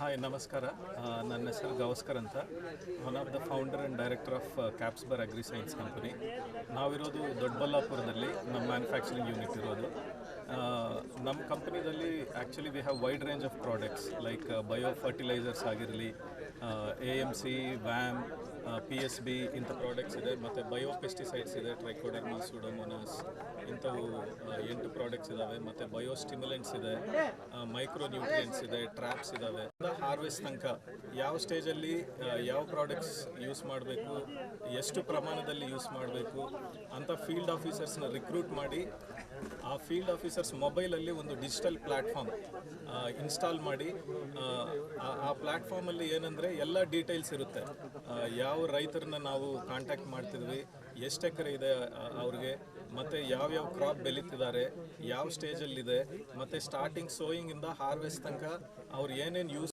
Hi ನಮಸ್ಕಾರ. ನನ್ನ ಹೆಸರು ಗೌಸ್ಕರ್ ಅಂತ. One of the founder and director of ಕ್ಯಾಪ್ಸ್ಬರ್ ಅಗ್ರಿ ಸೈನ್ಸ್ ಕಂಪನಿ. ನಾವಿರೋದು ದೊಡ್ಡಬಳ್ಳಾಪುರದಲ್ಲಿ ನಮ್ಮ ಮ್ಯಾನುಫ್ಯಾಕ್ಚರಿಂಗ್ ಯೂನಿಟ್ ಇರೋದು. ನಮ್ಮ ಕಂಪನಿದಲ್ಲಿ actually we have wide range of products like bio fertilizers ಆಗಿರಲಿ, AMC, ವ್ಯಾಮ್, PSB ಇಂಥ ಪ್ರಾಡಕ್ಟ್ಸ್ ಇದೆ. ಮತ್ತು ಬಯೋ ಪೆಸ್ಟಿಸೈಡ್ಸ್ ಇದೆ, ಟ್ರೈಕೋಡರ್ಮಾ, ಸೂಡೋಮೋನಾಸ್ ಇಂಥವು 8 ಪ್ರಾಡಕ್ಟ್ಸ್ ಇದ್ದಾವೆ. ಮತ್ತು ಬಯೋ ಸ್ಟಿಮ್ಯುಲೆಂಟ್ಸ್ ಇದೆ, ಮೈಕ್ರೋ ನ್ಯೂಟ್ರಿಯೆಂಟ್ಸ್ ಇದೆ, ಟ್ರ್ಯಾಪ್ಸ್ ಇದ್ದಾವೆ. ಹಾರ್ವೆಸ್ಟ್ ತನಕ ಯಾವ ಸ್ಟೇಜಲ್ಲಿ ಯಾವ ಪ್ರಾಡಕ್ಟ್ಸ್ ಯೂಸ್ ಮಾಡಬೇಕು, ಎಷ್ಟು ಪ್ರಮಾಣದಲ್ಲಿ ಯೂಸ್ ಮಾಡಬೇಕು ಅಂತ ಫೀಲ್ಡ್ ಆಫೀಸರ್ಸ್ನ ರಿಕ್ರೂಟ್ ಮಾಡಿ, ಆ ಫೀಲ್ಡ್ ಆಫೀಸರ್ಸ್ ಮೊಬೈಲಲ್ಲಿ ಒಂದು ಡಿಜಿಟಲ್ ಪ್ಲ್ಯಾಟ್ಫಾರ್ಮ್ ಇನ್ಸ್ಟಾಲ್ ಮಾಡಿ, ಆ ಪ್ಲ್ಯಾಟ್ಫಾರ್ಮಲ್ಲಿ ಏನಂದರೆ ಎಲ್ಲ ಡೀಟೇಲ್ಸ್ ಇರುತ್ತೆ. ಯಾವ ರೈತರನ್ನ ನಾವು ಕಾಂಟ್ಯಾಕ್ಟ್ ಮಾಡ್ತಿದ್ವಿ, ಎಷ್ಟು ಎಕರೆ ಇದೆ ಅವ್ರಿಗೆ, ಮತ್ತು ಯಾವ್ಯಾವ ಕ್ರಾಪ್ ಬೆಳೀತಿದ್ದಾರೆ, ಯಾವ ಸ್ಟೇಜಲ್ಲಿದೆ, ಮತ್ತು ಸ್ಟಾರ್ಟಿಂಗ್ ಸೋಯಿಂಗಿಂದ ಹಾರ್ವೆಸ್ಟ್ ತನಕ ಅವ್ರು ಏನೇನು ಯೂಸ್